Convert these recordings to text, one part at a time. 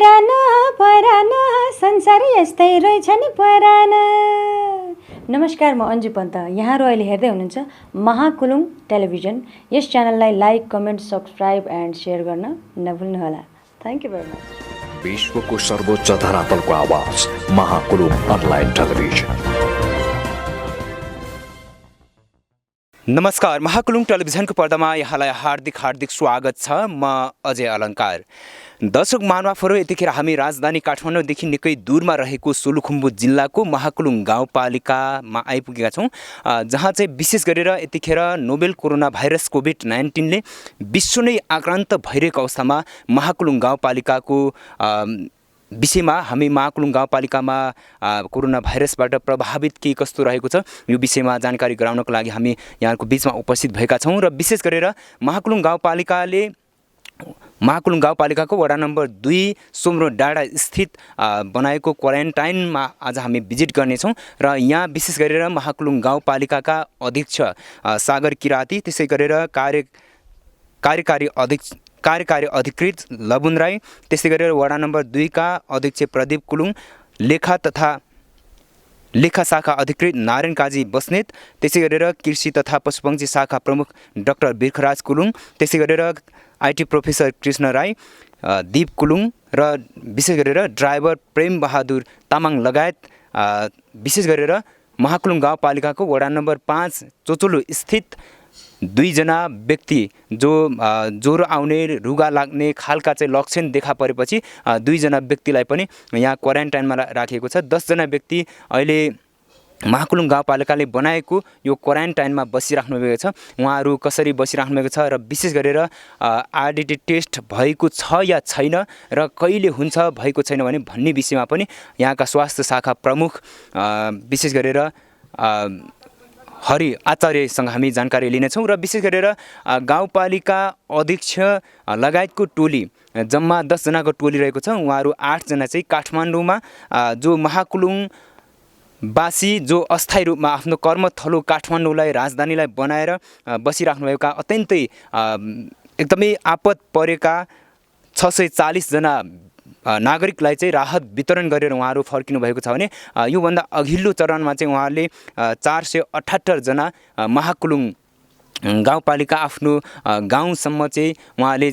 परान परान संसार यस्तै रहेछ नि परान। नमस्कार, म अन्जु पन्त। यहाँहरू अहिले हेर्दै हुनुहुन्छ महाकुलुङ टेलिभिजन। यस च्यानललाई like, comment, subscribe and share गर्न नभुल्नुहोला। Thank you very much. विश्वको सर्वोच्च धरातलको आवाज महाकुलुङ अनलाइन टेलिभिजन। नमस्कार, महाकुलुङ टेलिभिजनको पर्दामा यहाँलाई हार्दिक स्वागत छ। म अजय अलङ्कार। दर्शक महानुभावहरू, यतिखेर हामी राजधानी काठमाडौँदेखि निकै दूरमा रहेको सोलुखुम्बु जिल्लाको महाकुलुङ गाउँपालिकामा आइपुगेका छौँ, जहाँ चाहिँ विशेष गरेर यतिखेर नोभेल कोरोना भाइरस कोभिड-19ले विश्व नै आक्रान्त भइरहेको अवस्थामा महाकुलुङ गाउँपालिकाको विषयमा हामी महाकुलुङ गाउँपालिकामा कोरोना भाइरसबाट प्रभावित के कस्तो रहेको छ यो विषयमा जानकारी गराउनको लागि हामी यहाँको बिचमा उपस्थित भएका छौँ। र विशेष गरेर महाकुलुङ गाउँपालिकाको वडा नम्बर 2 सोमरो डाँडा स्थित बनाएको क्वारेन्टाइनमा आज हामी भिजिट गर्नेछौँ। र यहाँ विशेष गरेर महाकुलुङ गाउँपालिकाका अध्यक्ष सागर किराती, त्यसै गरेर कार्यकारी अधिकृत लबुन राई, त्यसै गरेर वडा नम्बर 2 का अध्यक्ष प्रदीप कुलुङ, लेखा शाखा अधिकृत नारायण काजी बस्नेत, त्यसै गरेर कृषि तथा पशुपक्षी शाखा प्रमुख डाक्टर बिर्खराज कुलुङ, त्यसै गरेर आइटी प्रोफेसर कृष्ण राई, दीप कुलुङ र विशेष गरेर ड्राइभर प्रेम बहादुर तामाङ लगायत विशेष गरेर महाकुलुङ गाउँपालिकाको वडा नम्बर 5 चोचोलो स्थित 2 जना व्यक्ति जो ज्वरो आउने, रुगा लाग्ने खालका चाहिँ लक्षण देखा परेपछि 2 जना व्यक्तिलाई पनि यहाँ क्वारेन्टाइनमा राखिएको छ। 10 जना व्यक्ति अहिले महाकुलुङ गाउँपालिकाले बनाएको यो क्वारेन्टाइनमा बसिराख्नु भएको छ। उहाँहरू कसरी बसिराख्नु भएको छ र विशेष गरेर आरडिटी टेस्ट भएको छ या छैन र कहिले हुन्छ भएको छैन भन्ने विषयमा पनि यहाँका स्वास्थ्य शाखा प्रमुख विशेष गरेर हरि आचार्यसँग हामी जानकारी लिनेछौँ। र विशेष गरेर गाउँपालिका अध्यक्ष लगायतको टोली, जम्मा 10 जनाको टोली रहेको छ। उहाँहरू 8 जना चाहिँ काठमाडौँमा जो महाकुलुङवासी जो अस्थायी रूपमा आफ्नो कर्मथलो काठमाडौँलाई राजधानीलाई बनाएर बसिराख्नुभएका अत्यन्तै एकदमै आपद परेका 640 जना नागरिकलाई चाहिँ राहत वितरण गरेर उहाँहरू फर्किनु भएको छ भने योभन्दा अघिल्लो चरणमा चाहिँ उहाँहरूले 478 जना महाकुलुङ गाउँपालिका आफ्नो गाउँसम्म चाहिँ उहाँले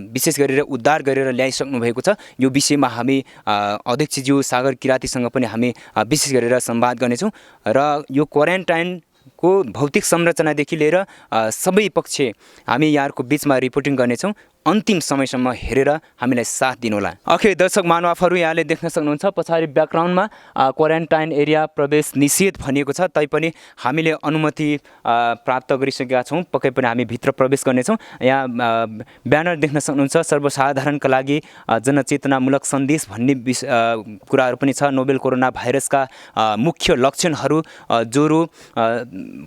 विशेष गरेर उद्धार गरेर ल्याइसक्नु भएको छ। यो विषयमा हामी अध्यक्षज्यू सागर किरातीसँग पनि हामी विशेष गरेर संवाद गर्नेछौँ र यो क्वारेन्टाइनको भौतिक संरचनादेखि लिएर सबै पक्ष हामी यहाँहरूको बिचमा रिपोर्टिङ गर्नेछौँ। अन्तिम समयसम्म हेरेर हामीलाई साथ दिनुहोला। ओके दर्शक महानुभावहरू, यहाँले देख्न सक्नुहुन्छ पछाडि ब्याकग्राउन्डमा क्वारेन्टाइन एरिया प्रवेश निषेध भनिएको छ, तैपनि हामीले अनुमति प्राप्त गरिसकेका छौँ। पक्कै पनि हामी भित्र प्रवेश गर्नेछौँ। यहाँ ब्यानर देख्न सक्नुहुन्छ सर्वसाधारणका लागि जनचेतनामूलक सन्देश भन्ने कुराहरू पनि छ। नोभेल कोरोना भाइरसका मुख्य लक्षणहरू ज्वरो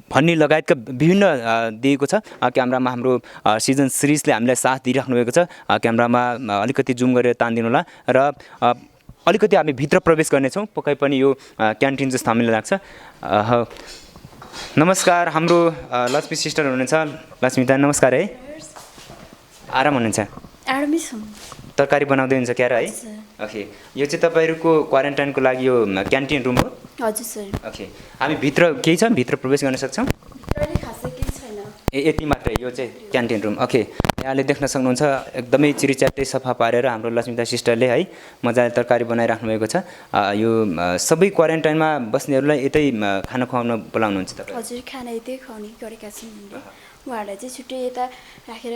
भन्ने लगायतका विभिन्न दिएको छ। क्यामेरामा हाम्रो सिजन सिरिजले हामीलाई साथ दिइराख्नु भएको छ। क्यामेरामा अलिकति जुम गरेर तानिदिनु होला र अलिकति हामी भित्र प्रवेश गर्नेछौँ। पक्कै पनि यो क्यान्टिन जस्तो हामीलाई लाग्छ। नमस्कार, हाम्रो लक्ष्मी सिस्टर हुनुहुन्छ। लक्ष्मीता नमस्कार है। आराम हुनुहुन्छ? आरामै छौँ। तरकारी बनाउँदै हुन्छ क्यार है? ओके, यो चाहिँ तपाईँहरूको क्वारेन्टाइनको लागि यो क्यान्टिन रुम हो? हजुर सर। ओके, हामी भित्र केही छ भित्र प्रवेश गर्न सक्छौँ? यति मात्रै, यो चाहिँ क्यान्टिन रुम। ओके, यहाँले देख्न सक्नुहुन्छ एकदमै चिरिच्याप्टै सफा पारेर हाम्रो लक्ष्मीता सिस्टरले है मजाले तरकारी बनाइराख्नु भएको छ। यो सबै क्वारेन्टाइनमा बस्नेहरूलाई यतै खाना खुवाउन बोलाउनुहुन्छ तपाईँ? हजुर, खाना यतै खुवाउने गरेका छौँ। उहाँहरूलाई चाहिँ छुट्टै यता राखेर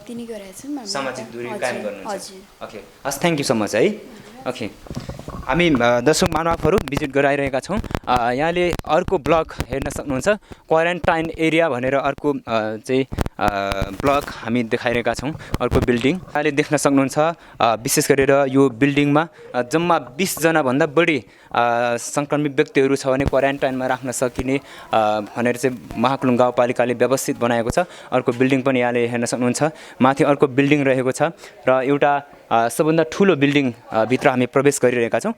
दिने गरेका छौँ। सामाजिक दूरी कायम गर्नुहुन्छ? हजुर। ओके, हस्, थ्याङ्क यू सो मच है। ओके, हामी दर्शक महानुभावहरू भिजिट गराइरहेका छौँ। यहाँले अर्को ब्लक हेर्न सक्नुहुन्छ, क्वारेन्टाइन एरिया भनेर अर्को चाहिँ ब्लक हामी देखाइरहेका छौँ, अर्को बिल्डिङ। यहाँले देख्न सक्नुहुन्छ विशेष गरेर यो बिल्डिङमा जम्मा 20 जनाभन्दा बढी सङ्क्रमित व्यक्तिहरू छ भने क्वारेन्टाइनमा राख्न सकिने भनेर चाहिँ महाकुलुङ गाउँपालिकाले व्यवस्थित बनाएको छ। अर्को बिल्डिङ पनि यहाँले हेर्न सक्नुहुन्छ। माथि अर्को बिल्डिङ रहेको छ र एउटा सबभन्दा ठुलो बिल्डिङ भित्र हामी प्रवेश गरिरहेका छौँ।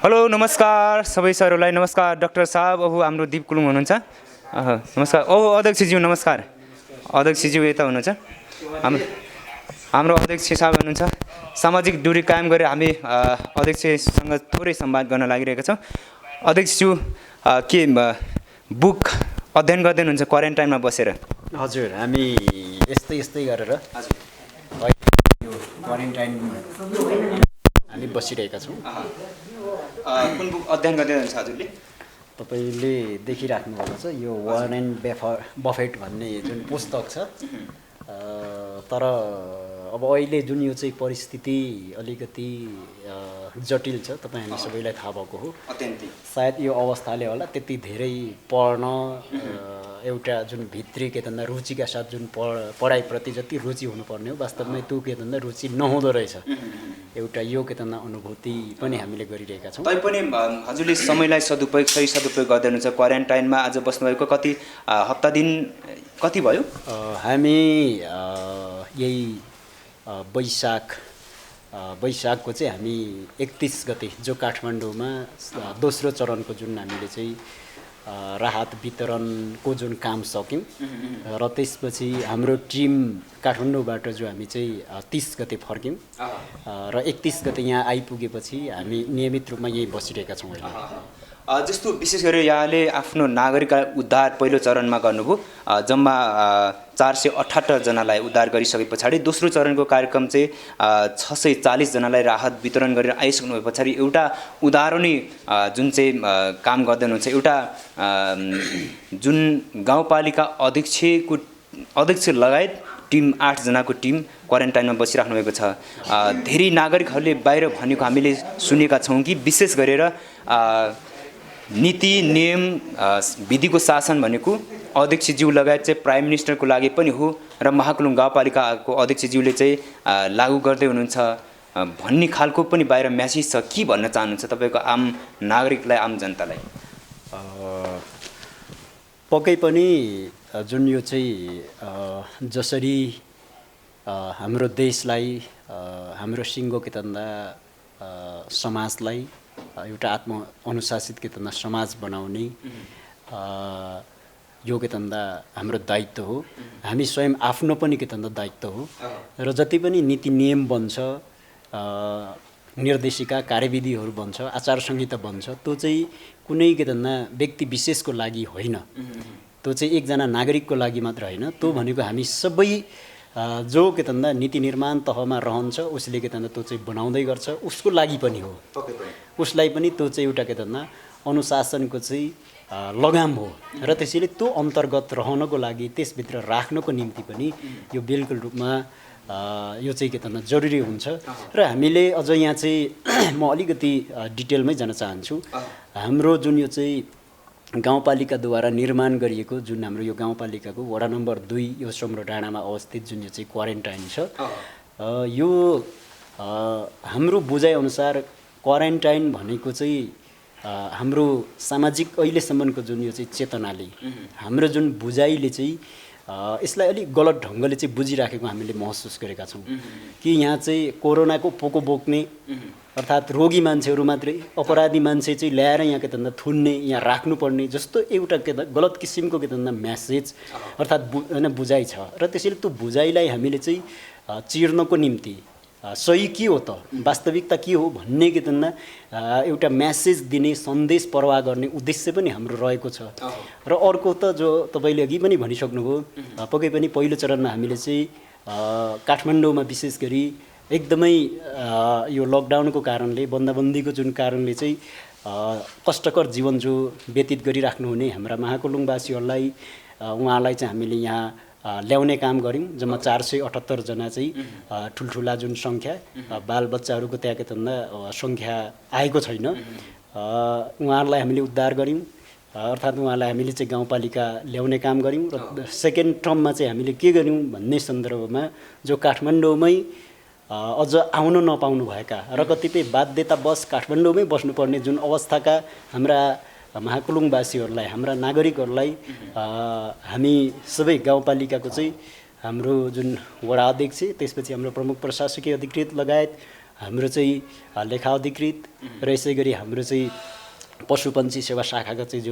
हेलो, नमस्कार सबै सरहरूलाई। नमस्कार डाक्टर साहब। हाम्रो दीप कुलुङ हुनुहुन्छ। नमस्कार। अध्यक्षज्यू नमस्कार। अध्यक्षज्यू यता हुनुहुन्छ। हाम्रो अध्यक्ष साहब हुनुहुन्छ। सामाजिक दूरी कायम गरेर हामी अध्यक्षसँग थोरै संवाद गर्न लागिरहेका छौँ। अध्यक्षज्यू के बुक अध्ययन गर्दै हुनुहुन्छ क्वारेन्टाइनमा बसेर? हजुर, हामी यस्तै गरेर यो क्वारेन्टाइन हामी बसिरहेका छौँ। कुन बुक अध्ययन गर्दै हुनुहुन्छ हजुरले? तपाईँले देखिराख्नु भएको छ यो वारेन बफेट भन्ने जुन पुस्तक छ। तर अब अहिले जुन यो चाहिँ परिस्थिति अलिकति जटिल छ, तपाईँ हामी सबैलाई थाहा भएको हो। सायद यो अवस्थाले होला त्यति धेरै पढ्न एउटा जुन भित्री के भन्दा रुचिका साथ जुन पढाइप्रति जति रुचि हुनुपर्ने हो वास्तवमै त्यो के भन्दा रुचि नहुँदो रहेछ। एउटा यो के भन्दा अनुभूति पनि हामीले गरिरहेका छौँ। तैपनि हजुरले समयलाई सही सदुपयोग गर्दै हुनुहुन्छ। क्वारेन्टाइनमा आज बस्नुभएको कति हप्ता दिन कति भयो? हामी यही वैशाखको चाहिँ हामी 31 गते जो काठमाडौँमा दोस्रो चरणको जुन हामीले चाहिँ राहत वितरणको जुन काम सक्यौँ र त्यसपछि हाम्रो टिम काठमाडौँबाट जो हामी चाहिँ 30 गते फर्क्यौँ र 31 गते यहाँ आइपुगेपछि हामी नियमित रूपमा यही बसिरहेका छौँ अहिले। जस्तो विशेष गरेर यहाँले आफ्नो नागरिक उद्धार पहिलो चरणमा गर्नुभयो, जम्मा 478 जनालाई उद्धार गरिसके पछाडि दोस्रो चरणको कार्यक्रम चाहिँ 640 जनालाई राहत वितरण गरेर आइसक्नु भए पछाडि एउटा उदाहरणीय जुन चाहिँ काम गर्दै हुनुहुन्छ, एउटा जुन गाउँपालिका अध्यक्ष लगायत टिम 8 जनाको टिम क्वारेन्टाइनमा बसिराख्नु भएको छ। धेरै नागरिकहरूले बाहिर भनेको हामीले सुनेका छौँ कि विशेष गरेर नीति नियम विधिको शासन भनेको अध्यक्षज्यू लगायत चाहिँ प्राइम मिनिस्टरको लागि पनि हो र महाकुलुङ गाउँपालिकाको अध्यक्षज्यूले चाहिँ लागू गर्दै हुनुहुन्छ भन्ने खालको पनि बाहिर म्यासेज छ। के भन्न चाहनुहुन्छ तपाईँको आम नागरिकलाई, आम जनतालाई? पक्कै पनि जुन यो चाहिँ जसरी हाम्रो देशलाई हाम्रो सिङ्गो के भन्दा समाजलाई एउटा अनुशासित के भन्दा समाज बनाउने यो के भन्दा हाम्रो दायित्व हो। हामी स्वयं आफ्नो पनि के भन्दा दायित्व हो र जति पनि नीति नियम बन्छ, निर्देशिका कार्यविधिहरू बन्छ, आचार संहिता बन्छ, त्यो चाहिँ कुनै के भन्दा व्यक्ति विशेषको लागि होइन, त्यो चाहिँ एकजना नागरिकको लागि मात्र होइन, त्यो भनेको हामी सबै जो के भन्दा नीति निर्माण तहमा रहन्छ उसले के भन्दा त्यो चाहिँ बनाउँदै गर्छ, उसको लागि पनि हो। उसलाई पनि त्यो चाहिँ एउटा के भन्दा अनुशासनको चाहिँ लगाम हो र त्यसैले त्यो अन्तर्गत रहनको लागि त्यसभित्र राख्नको निम्ति पनि यो बिल्कुल रूपमा यो चाहिँ के भन्दा जरुरी हुन्छ। र हामीले अझ यहाँ चाहिँ म अलिकति डिटेलमै जान चाहन्छु। हाम्रो जुन यो चाहिँ गाउँपालिकाद्वारा निर्माण गरिएको जुन हाम्रो यो गाउँपालिकाको वडा नम्बर 2 यो सोम्रो डाँडामा अवस्थित जुन यो चाहिँ क्वारेन्टाइन छ, यो हाम्रो बुझाइअनुसार क्वारेन्टाइन भनेको चाहिँ हाम्रो सामाजिक अहिलेसम्मको जुन यो चाहिँ चेतनाले हाम्रो जुन बुझाइले चाहिँ यसलाई अलिक गलत ढङ्गले चाहिँ बुझिराखेको हामीले महसुस गरेका छौँ कि यहाँ चाहिँ कोरोनाको पोको बोक्ने अर्थात् रोगी मान्छेहरू मात्रै, अपराधी मान्छे चाहिँ ल्याएर यहाँ के भन्दा थुन्ने, यहाँ राख्नुपर्ने जस्तो एउटा के गलत किसिमको के भन्दा म्यासेज अर्थात् होइन बुझाइ छ। र त्यसैले त्यो बुझाइलाई हामीले चाहिँ चिर्नको निम्ति सही के हो त, वास्तविकता के हो भन्ने के भन्दा एउटा म्यासेज दिने, सन्देश प्रवाह गर्ने उद्देश्य पनि हाम्रो रहेको छ। र अर्को त जो तपाईँले अघि पनि भनिसक्नुभयो, पक्कै पनि पहिलो चरणमा हामीले चाहिँ काठमाडौँमा विशेष गरी एकदमै यो लकडाउनको कारणले, बन्दाबन्दीको जुन कारणले चाहिँ कष्टकर जीवन जो व्यतीत गरिराख्नुहुने हाम्रा महाकुलुङवासीहरूलाई उहाँलाई चाहिँ हामीले यहाँ ल्याउने काम गऱ्यौँ। जम्मा 478 जना चाहिँ ठुल्ठुला जुन सङ्ख्या बालबच्चाहरूको त्यहाँ के भन्दा सङ्ख्या आएको छैन, उहाँहरूलाई हामीले उद्धार गऱ्यौँ। अर्थात् उहाँलाई हामीले चाहिँ गाउँपालिका ल्याउने काम गऱ्यौँ। र सेकेन्ड टर्ममा चाहिँ हामीले के गऱ्यौँ भन्ने सन्दर्भमा जो काठमाडौँमै अझ आउन नपाउनु भएका र कतिपय बाध्यतावश काठमाडौँमै बस्नुपर्ने जुन अवस्थाका हाम्रा महाकुलुङवासीहरूलाई, हाम्रा नागरिकहरूलाई हामी सबै गाउँपालिकाको चाहिँ हाम्रो जुन वडा अध्यक्ष, त्यसपछि हाम्रो प्रमुख प्रशासकीय अधिकृत लगायत हाम्रो चाहिँ लेखा अधिकृत र यसै गरी हाम्रो चाहिँ पशुपन्छी सेवा शाखाका चाहिँ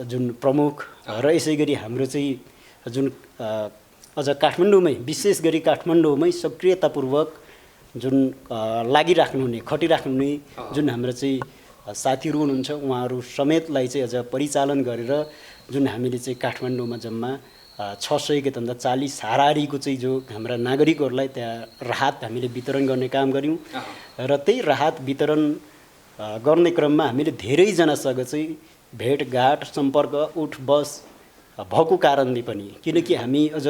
जुन प्रमुख र यसै गरी हाम्रो चाहिँ जुन अझ काठमाडौँमै विशेष गरी काठमाडौँमै सक्रियतापूर्वक जुन लागिराख्नुहुने खटिराख्नुहुने जुन हाम्रो चाहिँ साथीहरू हुनुहुन्छ उहाँहरू समेतलाई चाहिँ अझ परिचालन गरेर जुन हामीले चाहिँ काठमाडौँमा जम्मा 600 के भन्दा 40 हाराहारीको चाहिँ जो हाम्रा नागरिकहरूलाई त्यहाँ राहत हामीले वितरण गर्ने काम गऱ्यौँ र त्यही राहत वितरण गर्ने क्रममा हामीले धेरैजनासँग चाहिँ भेटघाट सम्पर्क उठ बस भएको कारणले पनि किनकि हामी अझ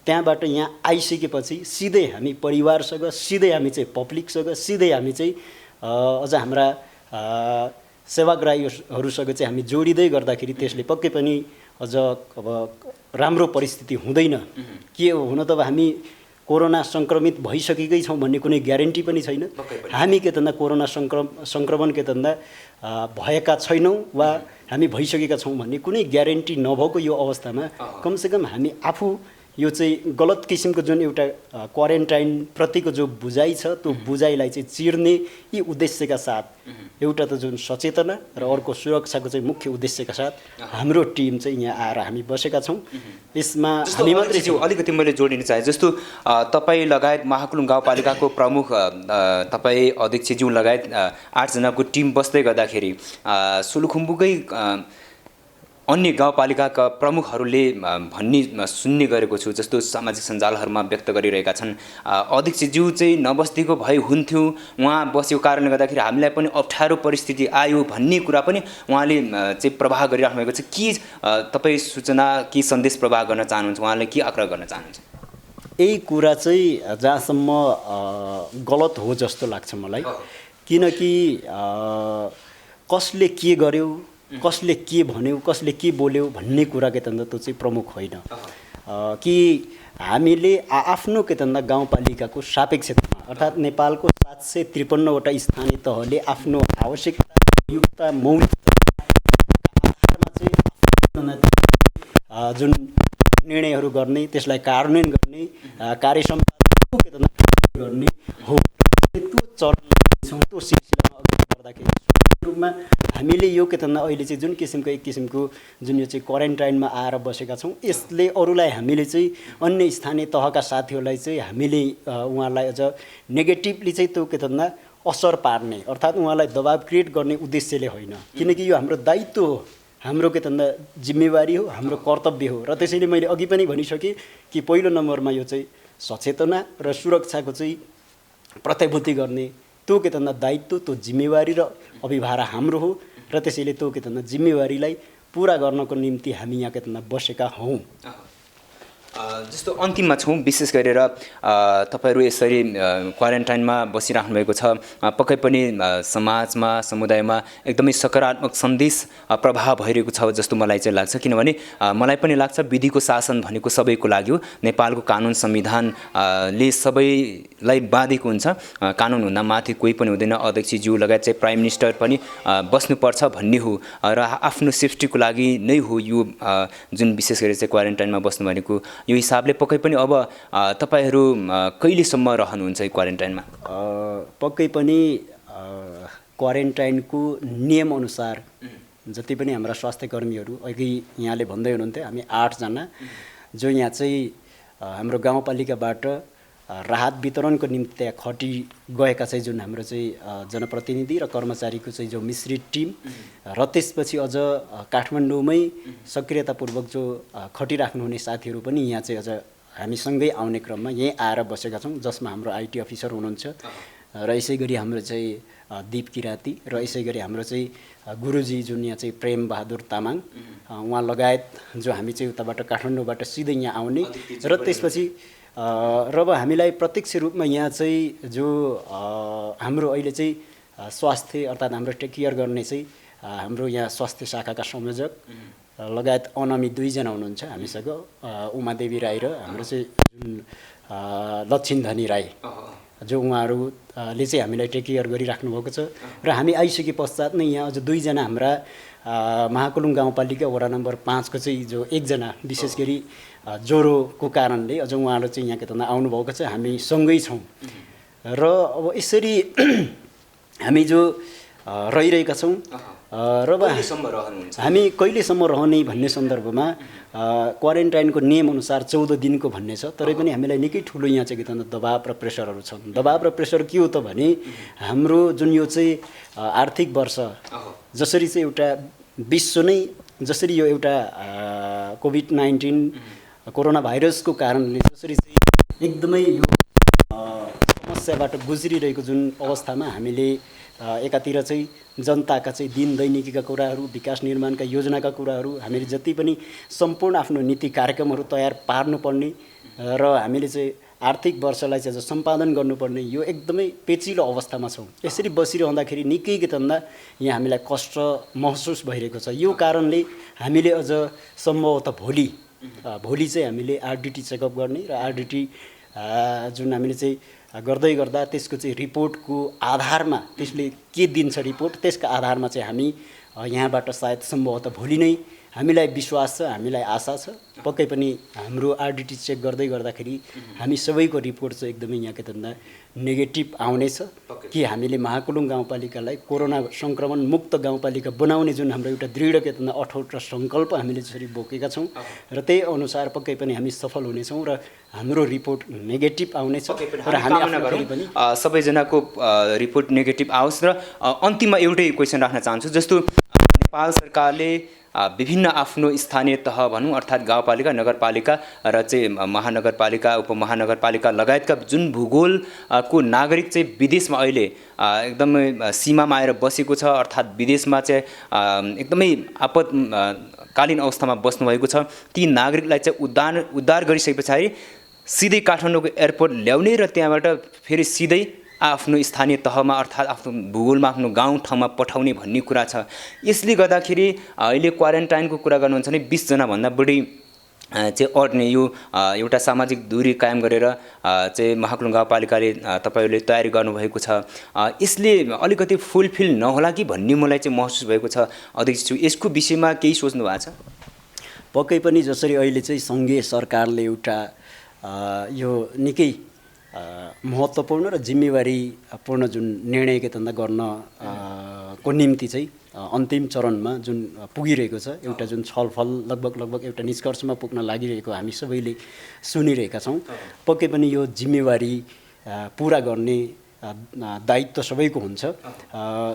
त्यहाँबाट यहाँ आइसकेपछि सिधै हामी परिवारसँग सिधै हामी चाहिँ पब्लिकसँग सिधै हामी चाहिँ अझ हाम्रा सेवाग्राहीहरूसँग चाहिँ हामी जोडिँदै गर्दाखेरि त्यसले पक्कै पनि अझ अब राम्रो परिस्थिति हुँदैन के हो हुन त अब हामी कोरोना सङ्क्रमित भइसकेकै छौँ भन्ने कुनै ग्यारेन्टी पनि छैन हामी के भन्दा कोरोना सङ्क्रमण के भन्दा भएका छैनौँ वा हामी भइसकेका छौँ भन्ने कुनै ग्यारेन्टी नभएको यो अवस्थामा कमसेकम हामी आफू यो चाहिँ गलत किसिमको जुन एउटा क्वारेन्टाइन प्रतिको जो बुझाइ छ त्यो बुझाइलाई चाहिँ चिर्ने यी उद्देश्यका साथ एउटा त जुन सचेतना र अर्को सुरक्षाको चाहिँ मुख्य उद्देश्यका साथ हाम्रो टिम चाहिँ यहाँ आएर हामी बसेका छौँ। यसमा हामी मात्रै अलिकति मैले जोडिन चाहे जस्तो तपाईँ लगायत महाकुलुङ गाउँपालिकाको प्रमुख तपाईँ अध्यक्षज्यू लगायत 8 जनाको टिम बस्दै गर्दाखेरि सोलुखुम्बुकै अन्य गाउँपालिकाका प्रमुखहरूले भन्ने सुन्ने गरेको छु जस्तो सामाजिक सञ्जालहरूमा व्यक्त गरिरहेका छन् अध्यक्षज्यू चाहिँ नबस्दिएको भए हुन्थ्यो उहाँ बसेको कारणले गर्दाखेरि हामीलाई पनि अप्ठ्यारो परिस्थिति आयो भन्ने कुरा पनि उहाँले चाहिँ प्रवाह गरिराख्नु भएको छ। के तपाईँ सूचना के सन्देश प्रवाह गर्न चाहनुहुन्छ उहाँले के आग्रह गर्न चाहनुहुन्छ? यही कुरा चाहिँ जहाँसम्म गलत हो जस्तो लाग्छ मलाई किनकि कसले के गर्यो कसले के भन्यो कसले के बोल्यो भन्ने कुरा के तन्दा त्यो चाहिँ प्रमुख होइन कि हामीले आफ्नो के तन्दा गाउँपालिकाको सापेक्षतामा अर्थात् नेपालको 753वटा स्थानीय तहले आफ्नो आवश्यकता युक्त मौलिकतामा चाहिँ जुन निर्णयहरू गर्ने त्यसलाई कार्यान्वयन गर्ने कार्यक्षमता के तन्दा गर्ने हो त्यो चरणमा त्यो सिलसिलामा अगाडि बढ्दाखेरि रूपमा हामीले यो के भन्दा अहिले चाहिँ जुन किसिमको एक किसिमको जुन यो चाहिँ क्वारेन्टाइनमा आएर बसेका छौँ यसले अरूलाई हामीले चाहिँ अन्य स्थानीय तहका साथीहरूलाई चाहिँ हामीले उहाँलाई अझ नेगेटिभली चाहिँ त्यो के भन्दा असर पार्ने अर्थात् उहाँलाई दबाब क्रिएट गर्ने उद्देश्यले होइन किनकि यो हाम्रो दायित्व हो हाम्रो के भन्दा जिम्मेवारी हो हाम्रो कर्तव्य हो र त्यसैले मैले अघि पनि भनिसकेँ कि पहिलो नम्बरमा यो चाहिँ सचेतना र सुरक्षाको चाहिँ प्रत्याभूति गर्ने त्यो के भन्दा दायित्व त्यो जिम्मेवारी र अभिभार हाम्रो हो र त्यसैले त्यो के भन्दा जिम्मेवारीलाई पुरा गर्नको निम्ति हामी यहाँ के भन्दा बसेका हौँ। जस्तो अन्तिममा छौँ विशेष गरेर तपाईँहरू यसरी क्वारेन्टाइनमा बसिराख्नु भएको छ पक्कै पनि समाजमा समुदायमा एकदमै सकारात्मक सन्देश प्रभाव भइरहेको छ जस्तो मलाई चाहिँ लाग्छ किनभने मलाई पनि लाग्छ विधिको शासन भनेको सबैको लागि हो नेपालको कानुन संविधानले सबैलाई बाँधेको हुन्छ कानुनभन्दा माथि कोही पनि हुँदैन अध्यक्षज्यू लगायत चाहिँ प्राइम मिनिस्टर पनि बस्नुपर्छ भन्ने हो र आफ्नो सेफ्टीको लागि नै हो यो जुन विशेष गरी चाहिँ क्वारेन्टाइनमा बस्नु भनेको यो हिसाबले पक्कै पनि अब तपाईहरू कहिलेसम्म रहनुहुन्छ क्वारेन्टाइनमा? पक्कै पनि क्वारेन्टाइनको नियमअनुसार जति पनि हाम्रा स्वास्थ्य कर्मीहरू अघि यहाँले भन्दै हुनुहुन्थ्यो हामी 8 जना जो यहाँ चाहिँ हाम्रो गाउँपालिकाबाट राहत वितरणको निम्ति खटी गएका चाहिँ जुन हाम्रो चाहिँ जनप्रतिनिधि र कर्मचारीको चाहिँ जो मिश्रित टिम र त्यसपछि अझ काठमाडौँमै सक्रियतापूर्वक जो खटिराख्नुहुने साथीहरू पनि यहाँ चाहिँ अझ हामीसँगै आउने क्रममा यहीँ आएर बसेका छौँ जसमा हाम्रो आइटी अफिसर हुनुहुन्छ र यसै गरी हाम्रो चाहिँ दीप किराती र यसै गरी हाम्रो चाहिँ गुरुजी जुन यहाँ चाहिँ प्रेम बहादुर तामाङ उहाँ लगायत जो हामी चाहिँ उताबाट काठमाडौँबाट सिधै यहाँ आउने र त्यसपछि र अब हामीलाई प्रत्यक्ष रूपमा यहाँ चाहिँ जो हाम्रो अहिले चाहिँ स्वास्थ्य अर्थात् हाम्रो टेक केयर गर्ने चाहिँ हाम्रो यहाँ स्वास्थ्य शाखाका संयोजक लगायत अनमी 2 जना हुनुहुन्छ हामीसँग उमादेवी राई र हाम्रो चाहिँ जुन लक्षिन धनी राई जो उहाँहरूले चाहिँ हामीलाई टेक केयर गरिराख्नु भएको छ र हामी आइसके पश्चात नै यहाँ अझ 2 जना हाम्रा महाकुलुङ गाउँपालिका वडा नम्बर 5 को चाहिँ जो 1 जना विशेष गरी ज्वरोको कारणले अझ उहाँहरू चाहिँ यहाँ के भन्दा आउनुभएको छ हामी सँगै छौँ र अब यसरी हामी जो रहिरहेका छौँ र कहिलेसम्म रहनुहुन्छ? हामी कहिलेसम्म रहने भन्ने सन्दर्भमा क्वारेन्टाइनको नियमअनुसार 14 दिनको भन्ने छ। तरै पनि हामीलाई निकै ठुलो यहाँ चाहिँ के त दबाब र प्रेसरहरू छन्। दबाब र प्रेसर के हो त भने हाम्रो जुन यो चाहिँ आर्थिक वर्ष जसरी चाहिँ एउटा विश्व नै जसरी यो एउटा कोभिड-19 कोरोना भाइरसको कारणले जसरी चाहिँ एकदमै यो समस्याबाट गुज्रिरहेको जुन अवस्थामा हामीले एकातिर चाहिँ जनताका चाहिँ दिन दैनिकीका कुराहरू, विकास निर्माणका योजनाका कुराहरू हामीले जति पनि सम्पूर्ण आफ्नो नीति कार्यक्रमहरू तयार पार्नुपर्ने र हामीले चाहिँ आर्थिक वर्षलाई चाहिँ सम्पादन गर्नुपर्ने यो एकदमै पेचिलो अवस्थामा छौँ। यसरी बसिरहँदाखेरि निकै के भन्दा यहाँ हामीलाई कष्ट महसुस भइरहेको छ। यो कारणले हामीले अझ सम्भवतः भोलि चाहिँ हामीले आरडिटी चेकअप गर्ने र आरडिटी जुन हामीले चाहिँ गर्दै गर्दा त्यसको चाहिँ रिपोर्टको आधारमा त्यसले के दिन्छ रिपोर्ट त्यसका आधारमा चाहिँ हामी यहाँबाट सायद सम्भवतः भोलि नै हामीलाई विश्वास छ, हामीलाई आशा छ पक्कै पनि हाम्रो आरडिटी चेक गर्दै गर्दाखेरि हामी सबैको रिपोर्ट चाहिँ एकदमै यहाँ के भन्दा नेगेटिभ आउनेछ कि हामीले महाकुलुङ गाउँपालिकालाई कोरोना सङ्क्रमण मुक्त गाउँपालिका बनाउने जुन हाम्रो एउटा दृढ के भन्दा अठोट र सङ्कल्प हामीले जसरी बोकेका छौँ र त्यही अनुसार पक्कै पनि हामी सफल हुनेछौँ र हाम्रो रिपोर्ट नेगेटिभ आउनेछ र हामी सबैजनाको रिपोर्ट नेगेटिभ आओस्। र अन्तिममा एउटै क्वेसन राख्न चाहन्छु, जस्तो नेपाल सरकारले विभिन्न आफ्नो स्थानीय तह भनौँ अर्थात् गाउँपालिका, नगरपालिका र चाहिँ महानगरपालिका, उपमहानगरपालिका लगायतका जुन भूगोलको नागरिक चाहिँ विदेशमा अहिले एकदमै सीमामा आएर बसेको छ, अर्थात् विदेशमा चाहिँ एकदमै आपतकालीन अवस्थामा बस्नुभएको छ, ती नागरिकलाई चाहिँ उद्धार गरिसके पछाडि सिधै काठमाडौँको एयरपोर्ट ल्याउने र त्यहाँबाट फेरि सिधै आफ्नो स्थानीय तहमा अर्थात् आफ्नो भूगोलमा आफ्नो गाउँ ठाउँमा पठाउने भन्ने कुरा छ। यसले गर्दाखेरि अहिले क्वारेन्टाइनको कुरा गर्नुहुन्छ भने 20 जनाभन्दा बढी चाहिँ अट्ने यो एउटा सामाजिक दूरी कायम गरेर चाहिँ महाकुलुङ गाउँपालिकाले तपाईँहरूले तयारी गर्नुभएको छ। यसले अलिकति फुलफिल नहोला कि भन्ने मलाई चाहिँ महसुस भएको छ। अध्यक्षज्यू, यसको विषयमा केही सोच्नु भएको छ? पक्कै पनि जसरी अहिले चाहिँ सङ्घीय सरकारले एउटा यो निकै महत्त्वपूर्ण र जिम्मेवारीपूर्ण जुन निर्णय के भन्दा गर्न को निम्ति चाहिँ अन्तिम चरणमा जुन पुगिरहेको छ, एउटा जुन छलफल लगभग एउटा निष्कर्षमा पुग्न लागिरहेको हामी सबैले सुनिरहेका छौँ। पक्कै पनि यो जिम्मेवारी पुरा गर्ने दायित्व सबैको हुन्छ।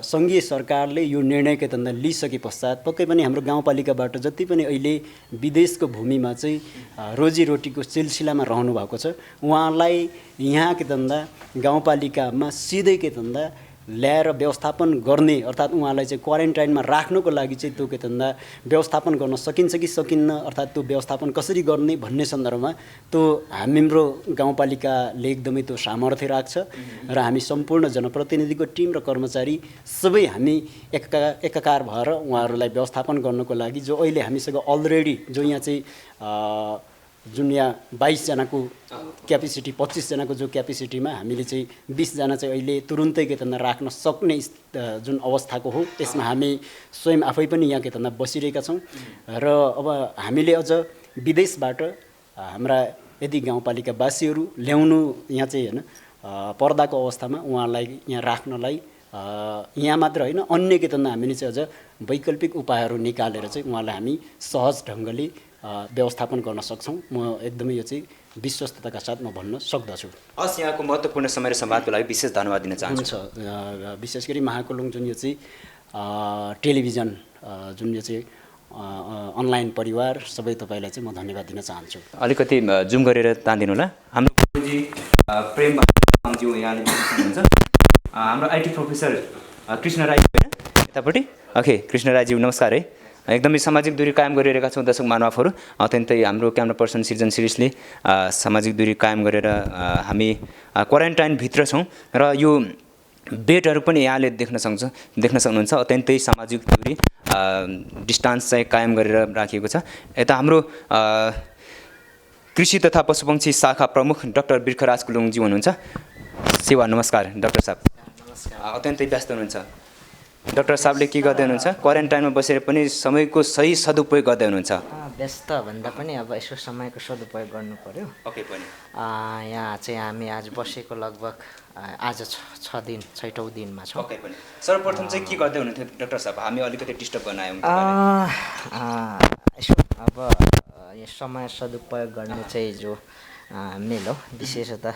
सङ्घीय सरकारले यो निर्णय के भन्दा लिइसके पश्चात पक्कै पनि हाम्रो गाउँपालिकाबाट जति पनि अहिले विदेशको भूमिमा चाहिँ रोजीरोटीको सिलसिलामा रहनु भएको छ उहाँलाई यहाँ के भन्दा गाउँपालिकामा सिधै के भन्दा ल्याएर व्यवस्थापन गर्ने अर्थात् उहाँलाई चाहिँ क्वारेन्टाइनमा राख्नको लागि चाहिँ त्यो के भन्दा व्यवस्थापन गर्न सकिन्छ कि सकिन्न अर्थात् त्यो व्यवस्थापन कसरी गर्ने भन्ने सन्दर्भमा त्यो हाम्रो गाउँपालिकाले एकदमै त्यो सामर्थ्य राख्छ र हामी सम्पूर्ण जनप्रतिनिधिको टिम र कर्मचारी सबै हामी एकाकार भएर उहाँहरूलाई व्यवस्थापन गर्नको लागि जो अहिले हामीसँग अलरेडी जो यहाँ चाहिँ जुन यहाँ 22 जनाको क्यापेसिटी 25 जनाको जो क्यापेसिटीमा हामीले चाहिँ 20 जना चाहिँ अहिले तुरुन्तै के भन्दा राख्न सक्ने जुन अवस्थाको हो त्यसमा हामी स्वयं आफै पनि यहाँ के भन्दा बसिरहेका छौँ र अब हामीले अझ विदेशबाट हाम्रा यदि गाउँपालिकावासीहरू ल्याउनु यहाँ चाहिँ हैन पर्दाको अवस्थामा उहाँलाई यहाँ राख्नलाई यहाँ मात्र होइन अन्य के भन्दा हामीले चाहिँ अझ वैकल्पिक उपायहरू निकालेर चाहिँ उहाँलाई हामी सहज ढङ्गले व्यवस्थापन गर्न सक्छौँ। म एकदमै यो चाहिँ विश्वस्तताका साथ म भन्न सक्दछु। हस्, यहाँको महत्त्वपूर्ण समय र संवादको लागि विशेष धन्यवाद दिन चाहन्छु। विशेष गरी महाकुलुङ जुन यो चाहिँ टेलिभिजन जुन यो चाहिँ अनलाइन परिवार सबै तपाईँलाई चाहिँ म धन्यवाद दिन चाहन्छु। अलिकति जुम गरेर तानिदिनु होला। हाम्रो गुरुजी प्रेम ज्यू यहाँले हुनुहुन्छ, हाम्रो आइटी प्रोफेसर कृष्ण राई होइन यतापट्टि। ओके कृष्ण राईज्यू नमस्कार है। एकदमै सामाजिक दूरी कायम गरिरहेका छौँ दर्शक महानुभावहरू। अत्यन्तै हाम्रो क्यामेरा पर्सन सृजन शिरिषले सामाजिक दूरी कायम गरेर हामी क्वारेन्टाइनभित्र छौँ र यो बेडहरू पनि यहाँले देख्न सक्नुहुन्छ अत्यन्तै सामाजिक दूरी डिस्टान्स चाहिँ कायम गरेर राखिएको छ। यता हाम्रो कृषि तथा पशुपक्षी शाखा प्रमुख डाक्टर बिर्खराज कुलुङजी हुनुहुन्छ। सेवा नमस्कार डाक्टर साहब। अत्यन्तै व्यस्त हुनुहुन्छ। डाक्टर साहबले के गर्दै हुनुहुन्छ? क्वारेन्टाइनमा बसेर पनि समयको सही सदुपयोग गर्दै हुनुहुन्छ? व्यस्त भन्दा पनि अब यसो समयको सदुपयोग गर्नु पर्यो। ओके पनि यहाँ चाहिँ हामी आज बसेको लगभग आज 6 दिन 6औँ दिनमा छौँ। ओके पनि सर्वप्रथम चाहिँ के गर्दै हुनुहुन्थ्यो डाक्टर साहब? हामी अलिकति डिस्टर्ब गर्न आयौँ। यसो अब यो समय सदुपयोग गर्ने चाहिँ जो मेलो विशेषतः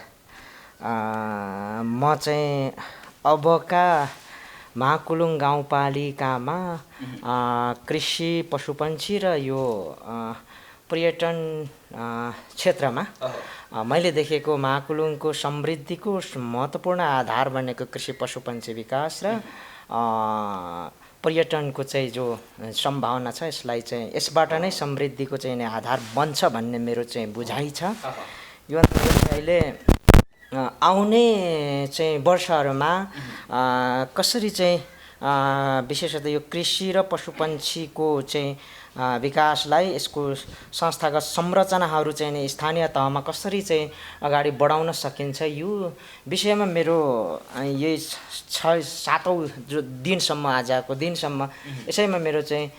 म चाहिँ अबका महाकुलुङ गाउँपालिकामा कृषि पशुपन्छी र यो पर्यटन क्षेत्रमा मैले देखेको महाकुलुङको समृद्धिको महत्त्वपूर्ण आधार बनेको कृषि पशुपन्छी विकास र पर्यटनको चाहिँ जो सम्भावना छ यसलाई चाहिँ यसबाट नै समृद्धिको चाहिँ आधार बन्छ भन्ने मेरो चाहिँ बुझाइ छ। यो अहिले आउने चाहिँ वर्षहरूमा कसरी चाहिँ विशेषतः यो कृषि र पशुपन्छीको चाहिँ विकासलाई यसको संस्थागत संरचनाहरू चाहिँ नि स्थानीय तहमा कसरी चाहिँ अगाडि बढाउन सकिन्छ यो विषयमा मेरो यही 6-7औँ जो दिनसम्म आजको दिनसम्म यसैमा मेरो चाहिँ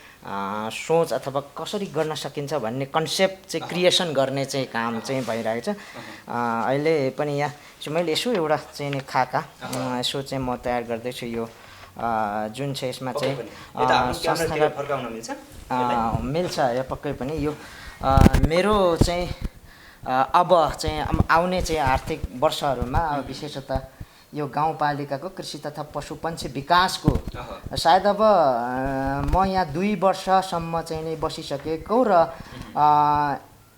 सोच अथवा कसरी गर्न सकिन्छ भन्ने कन्सेप्ट चाहिँ क्रिएसन गर्ने चाहिँ काम चाहिँ भइरहेको छ। अहिले पनि यहाँ मैले यसो एउटा चाहिँ नि खाका यसो चाहिँ म तयार गर्दैछु। यो जुन चाहिँ यसमा चाहिँ मिल्छ यो पक्कै पनि। यो मेरो चाहिँ अब चाहिँ आउने चाहिँ आर्थिक वर्षहरूमा विशेषतः यो गाउँपालिकाको कृषि तथा पशुपन्छी विकासको सायद अब म यहाँ 2 वर्षसम्म चाहिँ नै बसिसकेको र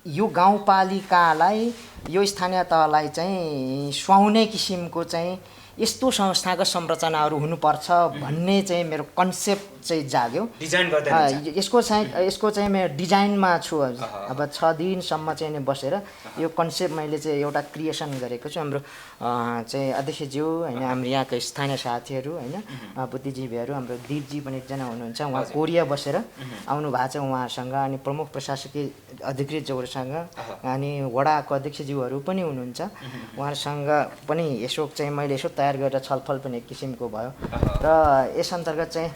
यो गाउँपालिकालाई यो स्थानीय तहलाई चाहिँ सुहाउने किसिमको चाहिँ यस्तो संस्थागत संरचनाहरू हुनुपर्छ भन्ने चाहिँ मेरो कन्सेप्ट चाहिँ जाग्यो। डिजाइन गर्दै यसको चाहिँ म डिजाइनमा छु। अब 6 दिनसम्म चाहिँ नि बसेर यो कन्सेप्ट मैले चाहिँ एउटा क्रिएसन गरेको छु। हाम्रो चाहिँ अध्यक्षज्यू होइन, हाम्रो यहाँको स्थानीय साथीहरू होइन, बुद्धिजीवीहरू, हाम्रो दिपजी पनि एकजना हुनुहुन्छ, उहाँ कोरिया बसेर आउनु भएको छ उहाँहरूसँग, अनि प्रमुख प्रशासकीय अधिकृतज्यूहरूसँग अनि वडाको अध्यक्षज्यूहरू पनि हुनुहुन्छ, उहाँहरूसँग पनि यसो चाहिँ मैले यसो तयार गरेर छलफल पनि एक किसिमको भयो। र यस अन्तर्गत चाहिँ